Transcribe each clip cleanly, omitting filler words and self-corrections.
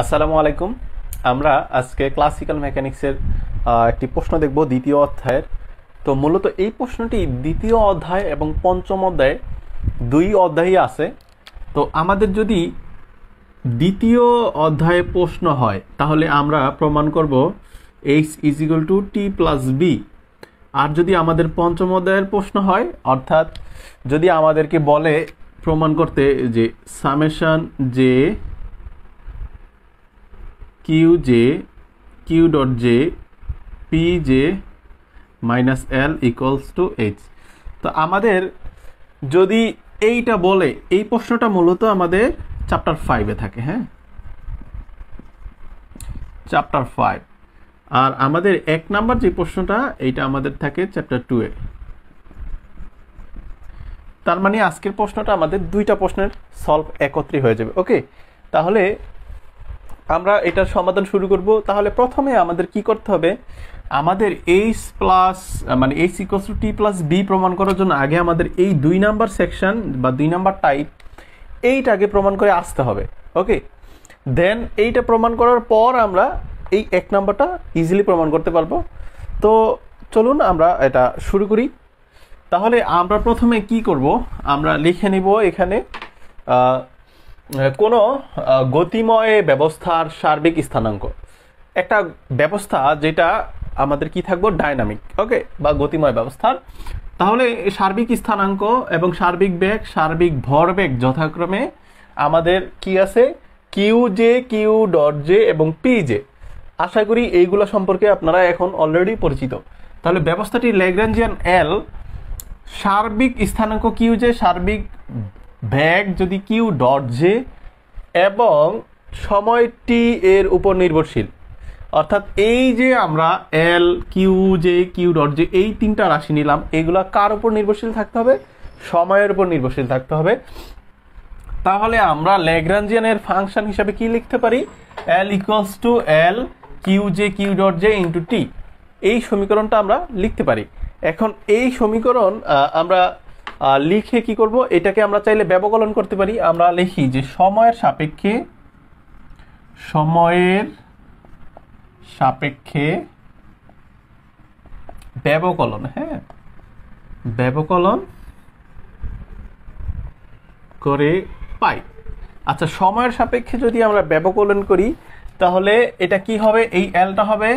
আসসালামু আলাইকুম। আমরা আজকে ক্লাসিক্যাল মেকানিক্সের একটি প্রশ্ন দেখব দ্বিতীয় অধ্যায়ের। তো মূলত এই প্রশ্নটি দ্বিতীয় অধ্যায় এবং পঞ্চম অধ্যায়ে দুই অধ্যায়ই আছে। তো আমাদের যদি দ্বিতীয় অধ্যায়ে প্রশ্ন হয় তাহলে আমরা প্রমাণ করব h = t+b। আর যদি আমাদের পঞ্চম অধ্যায়ের প্রশ্ন হয়, অর্থাৎ যদি আমাদেরকে বলে প্রমাণ করতে যে summation J q.j pj - l = h, তো আমাদের যদি এইটা বলে, এই প্রশ্নটা মূলত আমাদের চ্যাপ্টার 5-এ থাকে। হ্যাঁ, চ্যাপ্টার 5। আর আমাদের 1 নাম্বার যে প্রশ্নটা, এইটা আমাদের থাকে চ্যাপ্টার 2-এ। তার মানে আজকের প্রশ্নটা আমাদের দুইটা প্রশ্নের সলভ একত্রে হয়ে যাবে। ওকে, তাহলে আমরা এটার সমাধান শুরু করব। তাহলে প্রথমে আমাদের কি করতে হবে, আমাদের h = t+b প্রমাণ করার জন্য আগে আমাদের এই 2 নাম্বার সেকশন বা 2 নাম্বার টাইপ এইটা আগে প্রমাণ করে আসতে হবে। ওকে, দেন এইটা প্রমাণ করার পর আমরা এই 1 নাম্বারটা ইজিলি প্রমাণ করতে পারবো। তো চলুন আমরা এটা শুরু করি। তাহলে আমরা প্রথমে কি করব, আমরা লিখে নিব এখানে কোনো গতিময় ব্যবস্থার সার্বিক স্থানাঙ্ক, একটা ব্যবস্থা যেটা আমাদের কি থাকবো, ডাইনামিক। ওকে, বা গতিময় ব্যবস্থার। তাহলে সার্বিক স্থানাঙ্ক এবং সার্বিক বেগ, সার্বিক ভরবেগ যথাক্রমে আমাদের কি আছে, q.j এবং pj। আশা করি এইগুলো সম্পর্কে আপনারা এখন অলরেডি পরিচিত। তাহলে ব্যবস্থাটি ল্যাগ্রাঞ্জিয়ান এল, সার্বিক স্থানাঙ্ক qj, সার্বিক বেগ যদি q.j এবং সময় t এর উপর নির্ভরশীল। অর্থাৎ এই যে আমরা এল, q.j, q.j এই তিনটা রাশি নিলাম, এগুলা কার উপর নির্ভরশীল থাকতে হবে, সময়ের উপর নির্ভরশীল থাকতে হবে। তাহলে আমরা ল্যাগ্রাঞ্জিয়ানের ফাংশন হিসাবে কি লিখতে পারি, l = l q.j q.j * t। এই সমীকরণটা আমরা লিখতে পারি। এখন এই সমীকরণ আমরা লিখে কি করব, এটাকে আমরা চাইলে ব্যবকলন করতে পারি। আমরা লিখি যে সময়ের সাপেক্ষে ব্যবকলন। হ্যাঁ, ব্যবকলন করে পাই। আচ্ছা, সময়ের সাপেক্ষে যদি আমরা ব্যবকলন করি তাহলে এটা কি হবে, এই এলটা হবে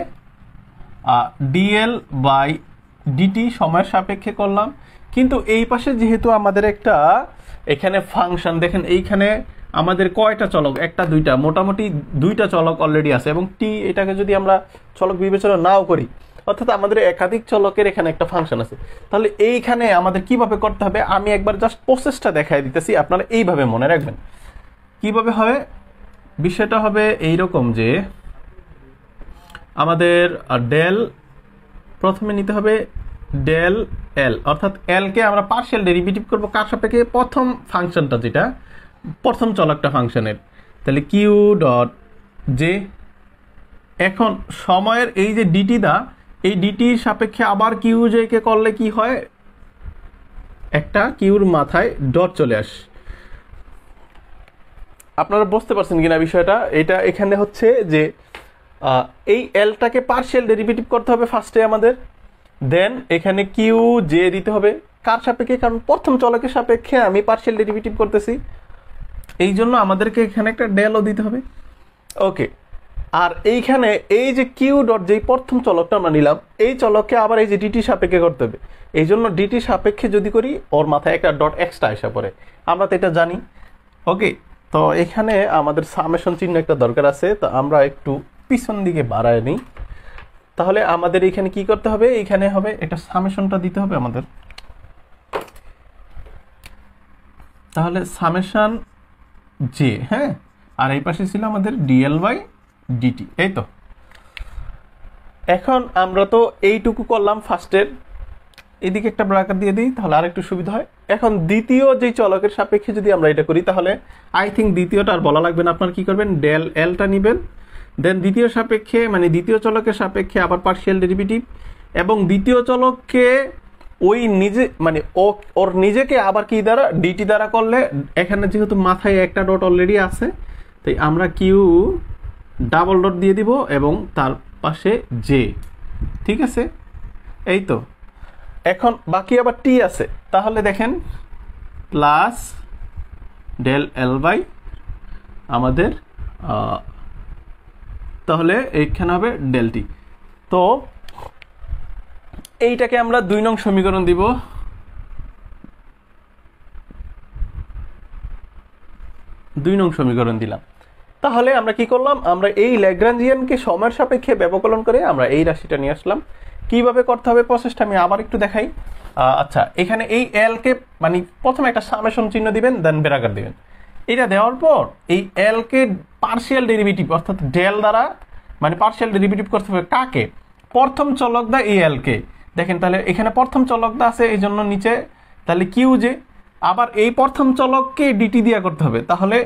dl/dt, সময়ের সাপেক্ষে করলাম। কিন্তু এই পাশে যেহেতু আমাদের একটা এখানে ফাংশন, দেখেন এইখানে আমাদের কয়টা চলক, একটা দুইটা, মোটামুটি দুইটা চলক অলরেডি আছে। এবং টি, এটাকে যদি আমরা চলক বিবেচনা নাও করি, অর্থাৎ আমাদের একাধিক চলকের এখানে একটা ফাংশন আছে। তাহলে এইখানে আমাদের কিভাবে করতে হবে, আমি একবার জাস্ট প্রসেসটা দেখাই দিতেছি, আপনারা এইভাবে মনে রাখবেন। কিভাবে হবে, বিষয়টা হবে এইরকম যে আমাদের ডেল প্রথমে নিতে হবে ডেল এল, অর্থাৎ এলকে আমরা পার্শিয়াল ডেরিভেটিভ করব কার সাপেক্ষে, প্রথম ফাংশনটা যেটা প্রথম চলকটা ফাংশনের। তাহলে q.j। এখন সময়ের এই যে ডিটি দা, এই ডিটির সাপেক্ষে আবার q.j কে করলে কি হয়, একটা কিউর মাথায় ডট চলে আসে। আপনারা বুঝতে পারছেন কিনা বিষয়টা, এটা এখানে হচ্ছে যে এই এলটাকে পার্শিয়াল ডেরিভেটিভ করতে হবে ফার্স্টে আমাদের, দেন এখানে q.j দিতে হবে কার সাপেক্ষে, কারণ প্রথম চলকের সাপেক্ষে আমি পার্শিয়াল ডেরিভেটিভ করতেছি, এই জন্য আমাদেরকে এখানে একটা ডেলও দিতে হবে। ওকে, আর এইখানে এই যে q.j প্রথম চলকটা আমরা নিলাম, এই চলককে আবার এই যে ডিটি সাপেক্ষে করতে হবে। এই জন্য ডিটি সাপেক্ষে যদি করি, ওর মাথায় একটা ডট এক্সট্রা এসে পড়ে, আমরা তো এটা জানি। ওকে, তো এখানে আমাদের সামেশন চিহ্ন একটা দরকার আছে, তো আমরা একটু পিছন দিকে বাড়ায় নিই। তাহলে আমাদের এখানে কি করতে হবে, এখানে হবে এটা সামেশনটা দিতে হবে আমাদের। তাহলে সামেশন জে, হ্যাঁ, আর এই পাশে ছিল আমাদের dl/dt, এই তো। এখন আমরা তো এইটুকু করলাম ফার্স্টের, এদিকে একটা ব্র্যাকেট দিয়ে দিই তাহলে আর একটু সুবিধা হয়। এখন দ্বিতীয় যে চলকের সাপেক্ষে যদি আমরা এটা করি, তাহলে আই থিঙ্ক দ্বিতীয়টা আর বলা লাগবে না। আপনার কি করবেন, ডেল এলটা নেবেন, দেন দ্বিতীয় সাপেক্ষে মানে দ্বিতীয় চলকের সাপেক্ষে আবার পার্শিয়াল ডেরিভেটিভ, এবং দ্বিতীয় চলককে ওই নিজে মানে ওর নিজেকে আবার কি দ্বারা, ডিটি দ্বারা করলে, এখানে যেহেতু মাথায় একটা ডট অলরেডি আছে, তাই আমরা ডাবল ডট দিয়ে দিব এবং তার পাশে জে। ঠিক আছে, এই তো। এখন বাকি আবার টি আছে, তাহলে দেখেন প্লাস ডেল এল বাই আমাদের তাহলে এইখানে হবে ডেল টি। তো এইটাকে আমরা 2 নং সমীকরণ দিব। দিলাম। তাহলে আমরা কি করলাম, আমরা এই ল্যাগ্রাঞ্জিয়ানকে সময়ের সাপেক্ষে ব্যবকলন করে আমরা এই রাশিটা নিয়ে আসলাম। কিভাবে করতে হবে প্রসেসটা আমি আবার একটু দেখাই। আচ্ছা, এখানে এই এল কে মানে প্রথমে একটা সামেশন চিহ্ন দিবেন, দেন বেরাকার দিবেন। এটা দেওয়ার পর এই এল কে পার্শিয়াল ডেরিভেটিভ অর্থাৎ ডেল দ্বারা মানে পার্শিয়াল ডেরিভেটিভ করতে হবে কাকে, প্রথম চলক দা এই এল কে। দেখেন তাহলে এখানে প্রথম চলক দা আছে, এই জন্য নিচে তাহলে কিউ জে, আবার এই প্রথম চলককে ডিটি দিয়ে করতে হবে, তাহলে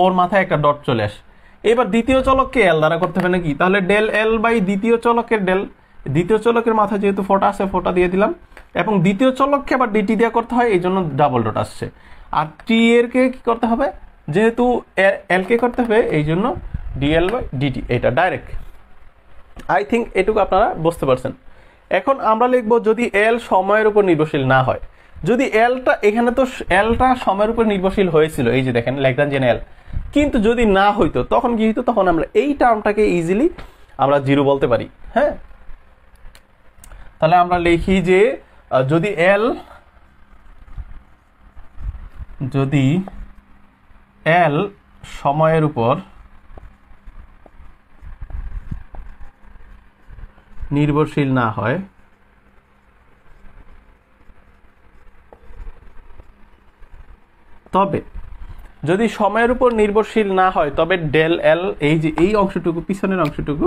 ওর মাথায় একটা ডট চলে আসে। এবার দ্বিতীয় চলককে এল দ্বারা করতে হবে নাকি, তাহলে ডেল এল বাই দ্বিতীয় চলকের ডেল, দ্বিতীয় চলকের মাথায় যেহেতু ফোটা আছে ফোটা দিয়ে দিলাম, এবং দ্বিতীয় চলককে আবার ডিটি দিয়ে করতে হয়, এই জন্য ডাবল ডট আসছে। আর টি এর কে কি করতে হবে, যেহেতু এল কে করতে হবে, এই জন্য ডিএল বাই ডিটি, এটা ডাইরেক্ট। আই থিঙ্ক এটুকু আপনারা বুঝতে পারছেন। এখন আমরা লিখবো যদি এল সময়ের উপর নির্ভরশীল না হয়, যদি এলটা এখানে তো এলটা সময়ের উপর নির্ভরশীল হয়েছিল, এই যে দেখেন ল্যাগ্রাঞ্জিয়ান এল, কিন্তু যদি না হইতো তখন কি হইতো, তখন আমরা এই টার্মটাকে ইজিলি আমরা জিরো বলতে পারি। হ্যাঁ, তাহলে আমরা লিখি যে যদি এল সময়ের উপর নির্ভরশীল না হয়, তবে যদি সময়ের উপর নির্ভরশীল না হয় তবে ডেল এল, এই যে এই অংশটুকু পিছনের অংশটুকু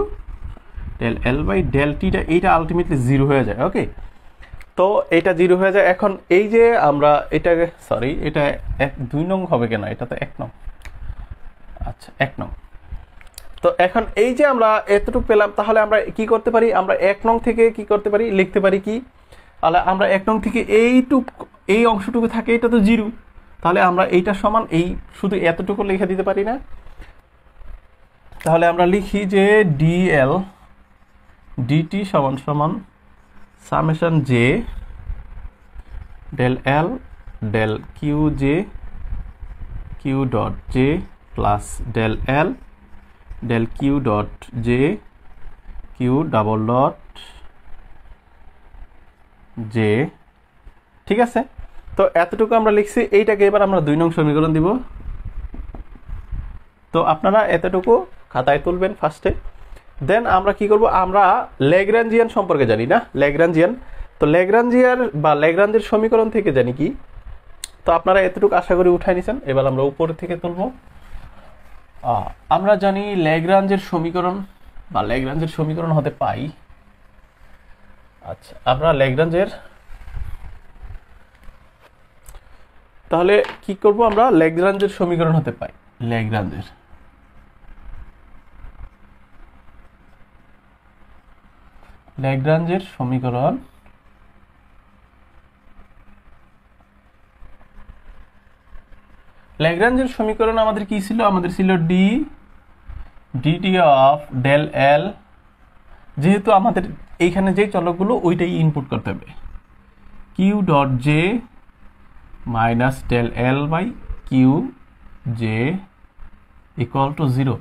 ডেল এল বাই ডেল টিটা এইটা আলটিমেটলি জিরো হয়ে যায়। ওকে, তো এটা জিরো হয়ে যায়। এখন এই যে আমরা এটাকে সরি এটা 2 নং হবে কেন, এটা তো 1 নং। আচ্ছা 1 নং। তো এখন এই যে আমরা এতটুকু পেলাম, তাহলে আমরা কি করতে পারি, আমরা 1 নং থেকে কি করতে পারি, লিখতে পারি কি, তাহলে আমরা 1 নং থেকে এই অংশটুকু থাকে, এটা তো জিরো, তাহলে আমরা এইটা সমান এই শুধু এতটুকু লিখে দিতে পারি না। তাহলে আমরা লিখি যে ডিএল ডিটি সমান সমান সামেশন জে ডেল এল del Q j Q dot j plus del এল del Q dot j q double dot j. ঠিক আছে, তো এতটুকু আমরা লিখছি। এইটাকে এবার আমরা 2 নং সমীকরণ দিব। তো আপনারা এতটুকু খাতায় তুলবেন ফার্স্টে, দেন আমরা কি করব, আমরা ল্যাগ্রাঞ্জিয়ান সম্পর্কে জানি না, ল্যাগ্রাঞ্জিয়ান। তো ল্যাগ্রাঞ্জের সমীকরণ থেকে জানি কি, তো আপনারা এতটুকু আশা করি উঠাই নিছেন। এবার আমরা উপর থেকে তুলব। আমরা জানি ল্যাগ্রাঞ্জের সমীকরণ হতে পাই। আচ্ছা, আমরা তাহলে কি করব, আমরা ল্যাগ্রাঞ্জের সমীকরণ হতে পাই। ল্যাগ্রাঞ্জের সমীকরণ আমাদের কি ছিল, আমাদের ছিল ডিটি অফ ডেল এল, যেহেতু আমাদের এইখানে যে চলকগুলো ওইটাই ইনপুট করতে হবে, q dot J minus del L by q j equal to 0।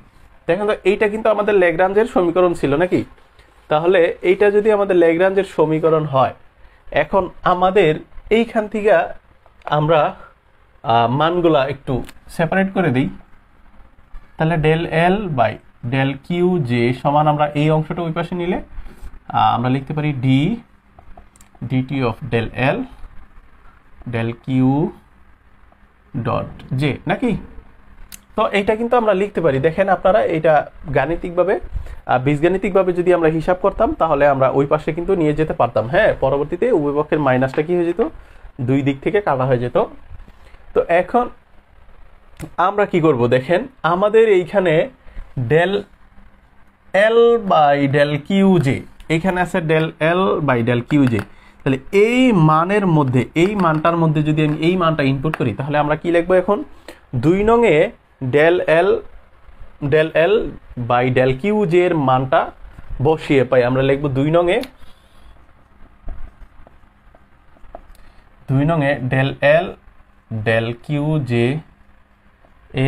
দেখেন তো এইটা কিন্তু আমাদের ল্যাগ্রাঞ্জের সমীকরণ ছিল নাকি, তাহলে এইটা যদি আমাদের ল্যাগ্রাঞ্জের সমীকরণ হয়, এখন আমাদের এইখান থেকে আমরা মানগুলা একটু সেপারেট করে দিই। তাহলে del L by del Q j সমান আমরা এই অংশটা ওই পাশে নিলে আমরা লিখতে পারি dt of del L del Q dot j নাকি। তো এইটা কিন্তু আমরা লিখতে পারি। দেখেন আপনারা এইটা গাণিতিকভাবে বীজগাণিতিকভাবে যদি আমরা হিসাব করতাম তাহলে আমরা ওই পাশে কিন্তু নিয়ে যেতে পারতাম। হ্যাঁ, পরবর্তীতে উভয় পক্ষের মাইনাসটা কি হয়ে যেত, 2 দিক থেকে কাটা হয়ে যেত। তো এখন আমরা কি করব, দেখেন আমাদের এইখানে del L by del Q j, এইখানে আছে del L by del Q j. তাহলে এই মানের মধ্যে এই মানটার মধ্যে যদি আমি এই মানটা ইনপুট করি, তাহলে আমরা কি লিখবো, এখন 2 নং এ del L del L by del Q j এর মানটা বসিয়ে পাই। আমরা লিখব 2 নংয়ে ডেল এল ডেল কিউ জে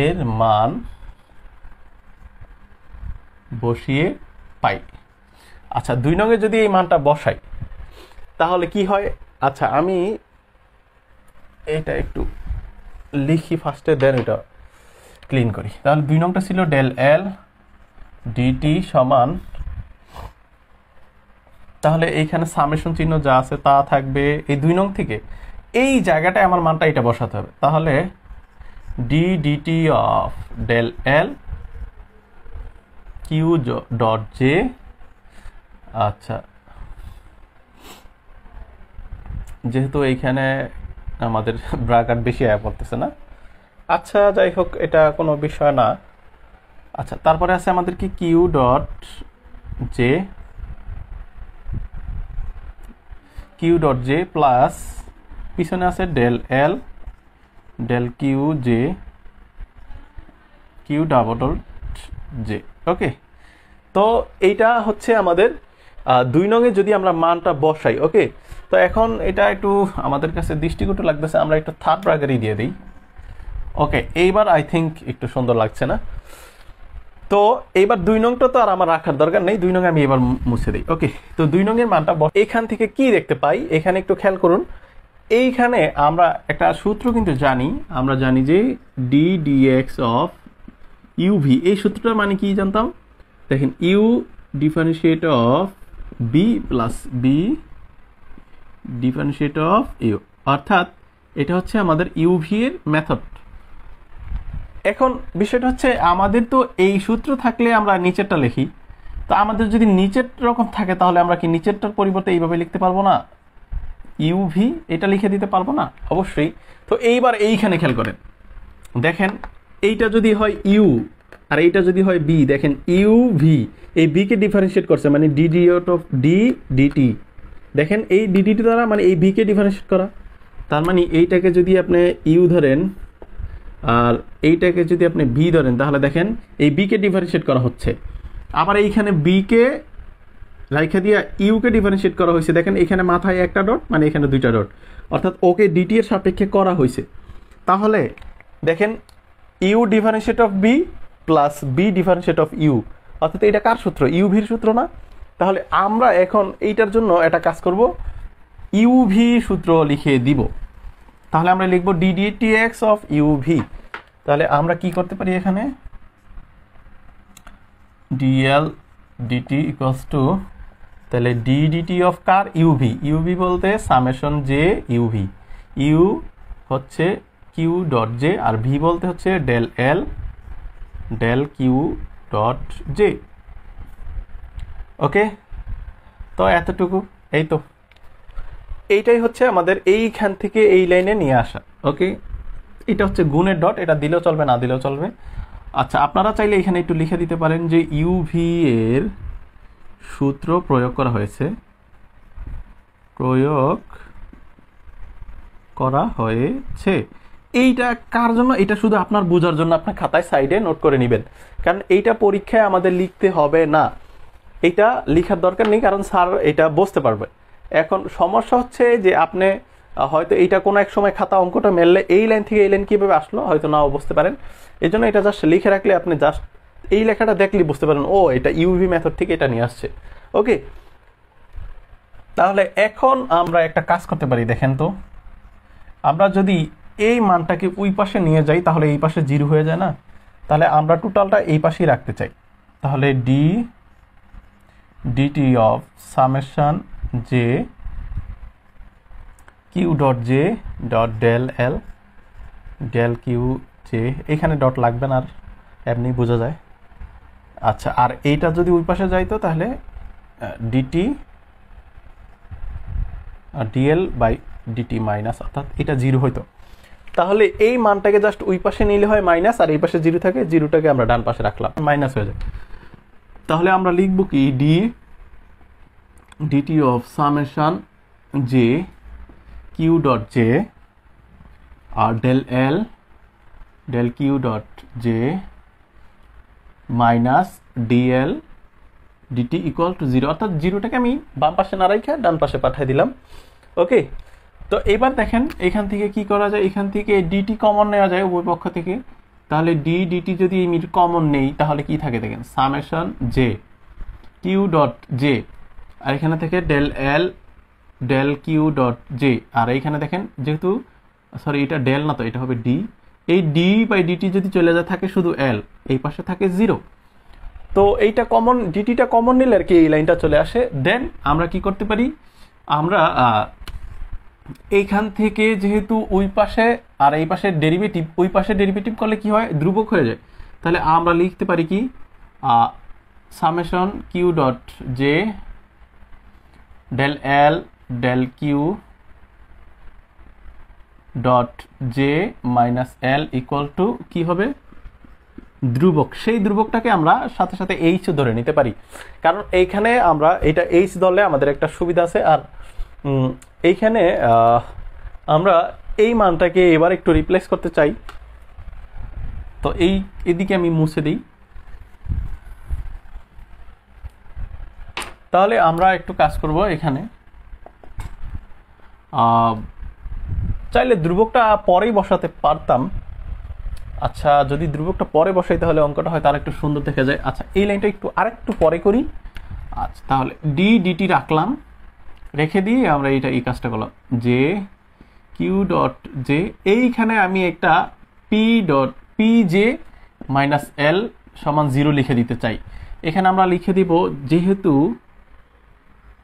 এর মান বসিয়ে পাই। আচ্ছা 2 নংয়ে যদি এই মানটা বসাই তাহলে কি হয়? আচ্ছা আমি এটা একটু লিখি ফার্স্টে, দেন এটা ক্লিন করি। তাহলে 2 নংটা ছিল ডেল এল ডিটি সমান, তাহলে এইখানে সামেশন চিহ্ন যা আছে তা থাকবে। এই 2 নং থেকে এই জায়গাটায় আমার মানটা এটা বসাতে হবে। তাহলে D DT of del L Q dot J, আচ্ছা যেহেতু এইখানে আমাদের ব্র্যাকেট বেশি আয়া পড়তেছে না, আচ্ছা যাই হোক এটা কোনো বিষয় না। আচ্ছা তারপরে আছে আমাদের কি কিউ ডট জে প্লাস পিছনে আছে ডেল এল del Q j q double j. Okay, তো এইটা হচ্ছে আমাদের 2 নংয়ে যদি আমরা মানটা বসাই। ওকে, তো এখন এটা একটু আমাদের কাছে দৃষ্টিকটু লাগতেছে, আমরা একটু থার্ড ব্র্যাকেটই দিয়ে দিই। ওকে, এইবার আই থিঙ্ক একটু সুন্দর লাগছে না? তো এইবার 2 নংটা তো আর আমার রাখার দরকার নেই, 2 নং আমি এবার মুছে দিই। ওকে, তো 2 নংয়ের মানটা এখান থেকে কি দেখতে পাই, এখানে একটু খেয়াল করুন। এইখানে আমরা একটা সূত্র কিন্তু জানি, আমরা জানি যে ডি ডিএক্স অফ ইউভি, এই সূত্রটার মানে কি জানতাম? দেখেন U differentiate of B plus B differentiate of U, অর্থাৎ এটা হচ্ছে আমাদের ইউভি এর মেথড। এখন বিষয়টা হচ্ছে আমাদের তো এই সূত্র থাকলে আমরা নিচেরটা লিখি, তো আমাদের যদি নিচের রকম থাকে তাহলে আমরা কি নিচেরটার পরিবর্তে এইভাবে লিখতে পারবো না? ইউভি এটা লিখে দিতে পারবো না? অবশ্যই। তো এইবার এইখানে খেয়াল করেন, দেখেন এইটা যদি হয় ইউ আর এইটা যদি হয় বি, দেখেন ইউভি এই বি কে ডিফারেন্সিয়েট করছে, মানে ডি ডিট অফ ডি ডিটি, দেখেন এই ডিডিটি দ্বারা মানে এই বি কে ডিফারেন্সিয়েট করা। তার মানে এইটাকে যদি আপনি ইউ ধরেন আর এইটাকে যদি আপনি বি ধরেন, তাহলে দেখেন এই বি কে ডিফারেন্সিয়েট করা হচ্ছে। আবার এইখানে বি কে রাইখা দিয়া ইউ কে ডিফারেন্সিয়েট করা হয়েছে, দেখেন এখানে মাথায় একটা ডট, মানে এখানে 2টা ডট, অর্থাৎ ওকে ডিটি এর সাপেক্ষে করা হয়েছে। তাহলে দেখেন U differentiate of B plus B differentiate of U, অর্থাৎ এটা কার সূত্র? ইউভির সূত্র না? তাহলে আমরা এখন এইটার জন্য একটা কাজ করব, ইউভি সূত্র লিখে দিব। তাহলে আমরা লিখব d dt x of UV. তাহলে আমরা কি করতে পারি এখানে? ডিএল ডিটি ইকুয়ালস টু, তাহলে ডি ডিটি অফ কার? ইউভি। ইউভি বলতে সামেশন জে ইউভি, ইউ হচ্ছে কিউ ডট জে আর ভি বলতে হচ্ছে ডেল এল del Q dot j. Okay, তো এতটুকু, এই তো এইটাই হচ্ছে আমাদের এইখান থেকে এই লাইনে নিয়ে আসা। ওকে, এটা হচ্ছে গুণের ডট, এটা দিলেও চলবে না দিলেও চলবে। আচ্ছা আপনারা চাইলে এখানে একটু লিখে দিতে পারেন যে ইউভি এর সূত্র প্রয়োগ করা হয়েছে, এইটা কার জন্য? এটা শুধু আপনার বোঝার জন্য, আপনার খাতায় সাইডে নোট করে নেবেন, কারণ এইটা পরীক্ষায় আমাদের লিখতে হবে না, এটা লিখার দরকার নেই, কারণ স্যার এটা বুঝতে পারবে। এখন সমস্যা হচ্ছে যে আপনি হয়তো এইটা কোনো এক সময় খাতা অঙ্কটা মেললে এই লাইন থেকে এই লাইন কীভাবে আসলো হয়তো নাও বুঝতে পারেন, এই জন্য এটা জাস্ট লিখে রাখলে আপনি জাস্ট এই লেখাটা দেখলে বুঝতে পারেন ও এটা ইউভি মেথড থেকে এটা নিয়ে আসছে। ওকে, তাহলে এখন আমরা একটা কাজ করতে পারি, দেখেন তো আমরা যদি এই মানটাকে ওই পাশে নিয়ে যাই তাহলে এই পাশে 0 হয়ে যায় না? তাহলে আমরা টোটালটা এই পাশেই রাখতে চাই। তাহলে D DT of summation J Q dot J dot del L del Q J, এখানে ডট লাগবে না, আর এমনি বোঝা যায়। আচ্ছা, আর এইটা যদি ওই পাশে যাইতো তাহলে DT DL by DT minus, অর্থাৎ এটা 0 হইতো। তাহলে এই মানটাকে জাস্ট ওই পাশে নিলে হয় মাইনাস, আর এই পাশে 0 থাকে, 0টাকে আমরা ডান পাশে রাখলাম, মাইনাস হয়ে যায়। তাহলে আমরা লিখব কি D DT of summation J Q dot J আর del L del Q dot J minus DL DT equal to 0, অর্থাৎ জিরোটাকে আমি বাম পাশে না রেখে ডান পাশে পাঠিয়ে দিলাম। ওকে, তো এবার দেখেন এখান থেকে কি করা যায়, এখান থেকে ডিটি কমন নেওয়া যায় উভয় পক্ষ থেকে। তাহলে ডি ডিটি যদি এই কমন নেই তাহলে কি থাকে দেখেন, summation J Q dot J, আর এখানে থেকে ডেল এল ডেল কিউ ডট জে, আর এইখানে দেখেন যেহেতু সরি এটা ডেল না, তো এটা হবে ডি, এই ডি বাই ডিটি যদি চলে যায় থাকে শুধু এল, এই পাশে থাকে 0। তো এইটা কমন, ডিটিটা কমন নিলে আর কি এই লাইনটা চলে আসে। দেন আমরা কি করতে পারি, আমরা এইখান থেকে যেহেতু ওই পাশে আর এই পাশে ডেরিভেটিভ, ওই পাশে ডেরিভেটিভ করলে কি হয়, ধ্রুবক হয়ে যায়। তাহলে আমরা লিখতে পারি কি, summation Q dot J del L del Q dot J minus L equal to কি হবে, ধ্রুবক। সেই ধ্রুবকটাকে আমরা সাথে সাথে এইচ ধরে নিতে পারি, কারণ এইখানে আমরা এটা এইচ ধরলে আমাদের একটা সুবিধা আছে। আর এইখানে আমরা এই মানটাকে এবার একটু রিপ্লেস করতে চাই, তো এদিকে আমি মুছে দিই। তাহলে আমরা একটু কাজ করব এখানে, চাইলে ধ্রুবকটা পরেই বসাতে পারতাম। আচ্ছা, যদি ধ্রুবকটা পরে বসাই তাহলে অঙ্কটা হয়তো আর একটু সুন্দর দেখা যায়। আচ্ছা, এই লাইনটা একটু আরেকটু পরে করি। আচ্ছা, তাহলে ডি ডিটি রাখলাম, রেখে দিয়ে আমরা এই কাজটা করলাম, জে কিউ ডট জে, এইখানে আমি একটা p dot p J minus L সমান 0 লিখে দিতে চাই। এখানে আমরা লিখে দিব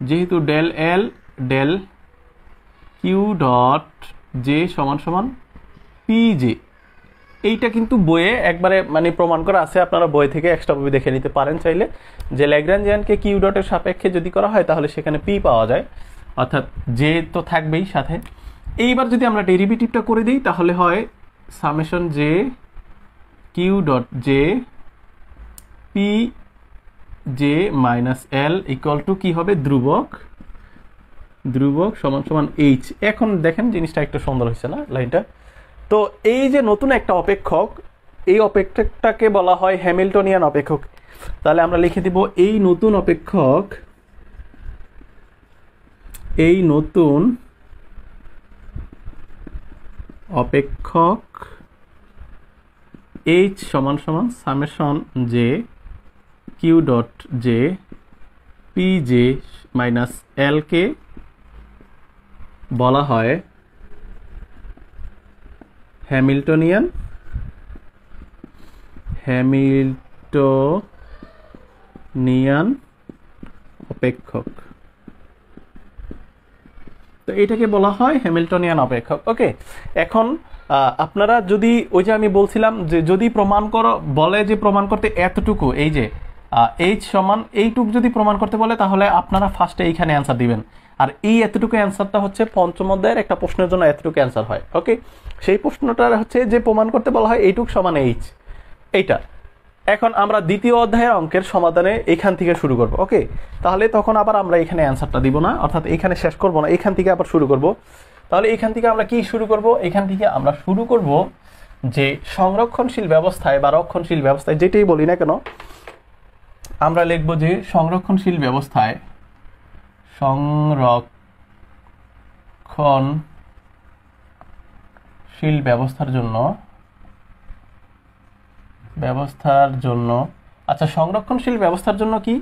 যেহেতু ডেল এল ডেল কিউ ডট জে সমান সমান পি জে। এইটা কিন্তু বইয়ে একবারে মানে প্রমাণ করা আছে, আপনারা বই থেকে এক্সট্রাভাবে দেখে নিতে পারেন চাইলে, যে ল্যাগ্রাঞ্জিয়ানকে কিউ ডটের সাপেক্ষে যদি করা হয় তাহলে সেখানে পি পাওয়া যায়, অর্থাৎ জে তো থাকবেই সাথে। এইবার যদি আমরা ডেরিভেটিভটা করে দিই তাহলে হয় summation J Q dot J P J minus L equal to কি হবে, ধ্রুবক সমান সমান এইচ। এখন দেখেন জিনিসটা একটু সুন্দর হয়েছে না লাইনটা। তো এই যে নতুন একটা অপেক্ষক, এই অপেক্ষকটাকে বলা হয় হ্যামিল্টনিয়ান অপেক্ষক। তাহলে আমরা লিখে দিব এই নতুন অপেক্ষক, এইচ সমান সমান summation J Q dot J P J minus L কে বলা হয় হ্যামিল্টনিয়ান অপেক্ষক। তো এটাকে বলা হয় হ্যামিল্টনিয়ান অপেক্ষক। ওকে, এখন আপনারা যদি ওই যে আমি বলছিলাম যে যদি প্রমাণ করো বলে যে প্রমাণ করতে এতটুকু, এই যে এইচ সমান এইটুকু যদি প্রমাণ করতে বলে তাহলে আপনারা ফার্স্টে এইখানে অ্যান্সার দিবেন। আর এই এতটুকু অ্যান্সারটা হচ্ছে পঞ্চম অধ্যায়ের একটা প্রশ্নের জন্য এতটুকু অ্যান্সার হয়। ওকে, সেই প্রশ্নটা হচ্ছে যে প্রমাণ করতে বলা হয় এইটুক সমান এইচ, এইটা। এখন আমরা দ্বিতীয় অধ্যায়ের অঙ্কের সমাধানে এখান থেকে শুরু করব। ওকে, তাহলে তখন আবার আমরা এখানে অ্যান্সারটা দিব না, অর্থাৎ এখানে শেষ করব না, এখান থেকে আবার শুরু করব। তাহলে এখান থেকে আমরা কি শুরু করব, এখান থেকে আমরা শুরু করব যে সংরক্ষণশীল ব্যবস্থায় বা রক্ষণশীল ব্যবস্থায় যেটাই বলি না কেন, আমরা লিখব যে সংরক্ষণশীল ব্যবস্থায় ব্যবস্থার জন্য আচ্ছা, সংরক্ষণশীল ব্যবস্থার জন্য কি,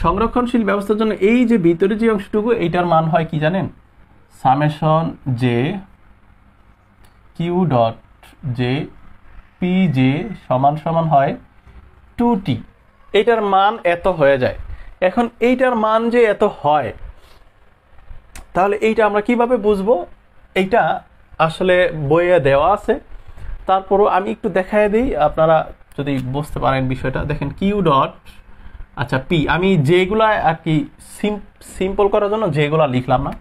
সংরক্ষণশীল ব্যবস্থার জন্য এই যে ভিতরে যে অংশটুকু এইটার মান হয় কি জানেন, summation J Q dot J P J সমান সমান হয় 2t। এইটার মান এত হয়ে যায়। এখন এইটার মান যে এত হয় তাহলে এইটা আমরা কিভাবে বুঝবো, এইটা আসলে বইয়ে দেওয়া আছে, তারপরও আমি একটু দেখায় দিই আপনারা যদি বুঝতে পারেন বিষয়টা। দেখেন কিউ ডট, আচ্ছা পি, আমি যেগুলা আর কি সিম্পল করার জন্য যেগুলা লিখলাম না।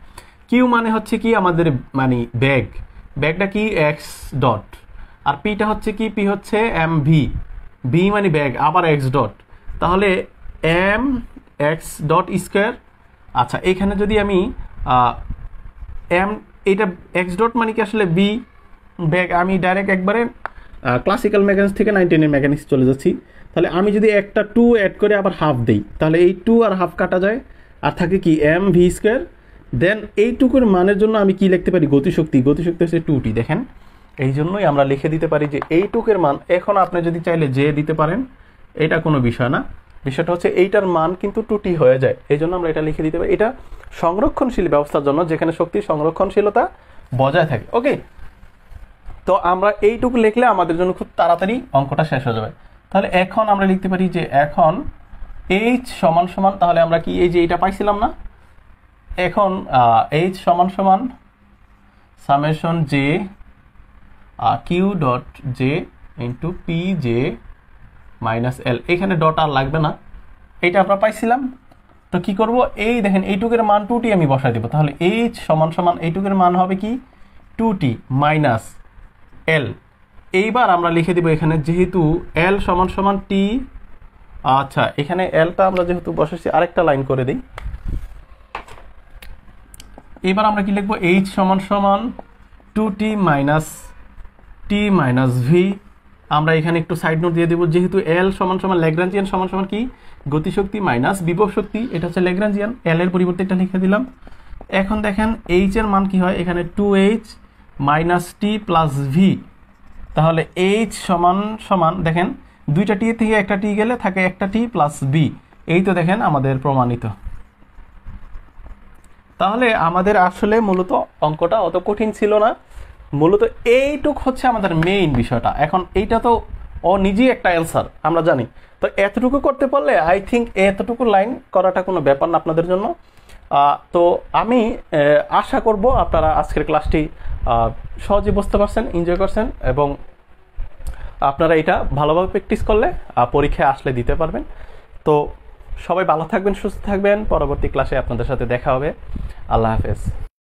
কিউ মানে হচ্ছে কি আমাদের মানে ব্যাগটা কি এক্স ডট, আর পিটা হচ্ছে কি, পি হচ্ছে এম ভি মানে ব্যাগ আবার এক্স ডট, তাহলে এম এক্স ডট স্কোয়ার। আচ্ছা, এখানে যদি আমি এম, এটা এক্স ডট মানে কি আসলে বি ব্যাগ, আমি ডাইরেক্ট একবারে ক্লাসিক্যাল মেকানিক্স থেকে 19 মেকানিক্স চলে যাচ্ছি। তাহলে আমি যদি একটা 2 অ্যাড করে আবার হাফ দেই, তাহলে এই 2 আর হাফ কাটা যায়, আর থাকে কি এম ভি স্কোয়ার। দেন এইটুকুর মানের জন্য আমি কি লিখতে পারি, গতিশক্তি হচ্ছে 2t। দেখেন এই জন্যই আমরা লিখে দিতে পারি যে এইটুকের মান, এখন আপনি যদি চাইলে যে দিতে পারেন, এটা কোনো বিষয় না, বিষয়টা হচ্ছে এইটার মান কিন্তু 2t হয়ে যায়, এই জন্য আমরা এটা লিখে দিতে পারি। এটা সংরক্ষণশীল ব্যবস্থার জন্য, যেখানে শক্তির সংরক্ষণশীলতা বজায় থাকে। ওকে, তো আমরা এইটুকু লিখলে আমাদের জন্য খুব তাড়াতাড়ি অঙ্কটা শেষ হয়ে যাবে। তাহলে এখন আমরা লিখতে পারি যে এখন এইচ সমান সমান, তাহলে আমরা কি এই যে এটা পাইছিলাম না, এখন এইচ সমান সমান summation J Q dot j into p J minus L, এখানে ডট আর লাগবে না, এইটা আমরা পাইছিলাম। তো কি করব, এই দেখেন এইটুকের মান 2t আমি বসাই দেবো, তাহলে এইচ সমান সমান এইটুকের মান হবে কি 2t মাইনাস এল। এইবার আমরা লিখে দিব এখানে, যেহেতু এল সমান সমান টি, আচ্ছা এখানে এলটা আমরা যেহেতু বসাচ্ছি আরেকটা লাইন করে দিই। এবার আমরা কি লিখবো, এইচ সমান সমান 2t মাইনাস টি মাইনাস ভি। আমরা এখানে একটু সাইড নোট দিয়ে দেবো, যেহেতু এল সমান সমান ল্যাগ্রাঞ্জিয়ান সমান সমান কি গতিশক্তি মাইনাস বিভব শক্তি, এটা হচ্ছে ল্যাগ্রাঞ্জিয়ান, এল এর পরিবর্তে এটা লিখে দিলাম। এখন দেখেন এইচ এর মান কি হয়, এখানে 2h মাইনাস টি প্লাস ভি, তাহলে এইচ সমান সমান দেখেন দুইটা টি থেকে একটা টি গেলে থাকে একটা টি প্লাস বি, এই তো দেখেন আমাদের প্রমাণিত। তাহলে আমাদের আসলে মূলত অঙ্কটা অত কঠিন ছিল না, মূলত এইটুক হচ্ছে আমাদের মেইন বিষয়টা। এখন এইটা তো ও নিজেই একটা অ্যান্সার আমরা জানি, তো এতটুকু করতে পারলে আই থিঙ্ক এতটুকু লাইন করাটা কোনো ব্যাপার না আপনাদের জন্য। তো আমি আশা করব আপনারা আজকের ক্লাসটি সহজে বুঝতে পারছেন, এনজয় করছেন, এবং আপনারা এটা ভালোভাবে প্র্যাকটিস করলে পরীক্ষায় আসলে দিতে পারবেন। তো সবাই ভালো থাকবেন, সুস্থ থাকবেন, পরবর্তী ক্লাসে আপনাদের সাথে দেখা হবে। আল্লাহ হাফেজ।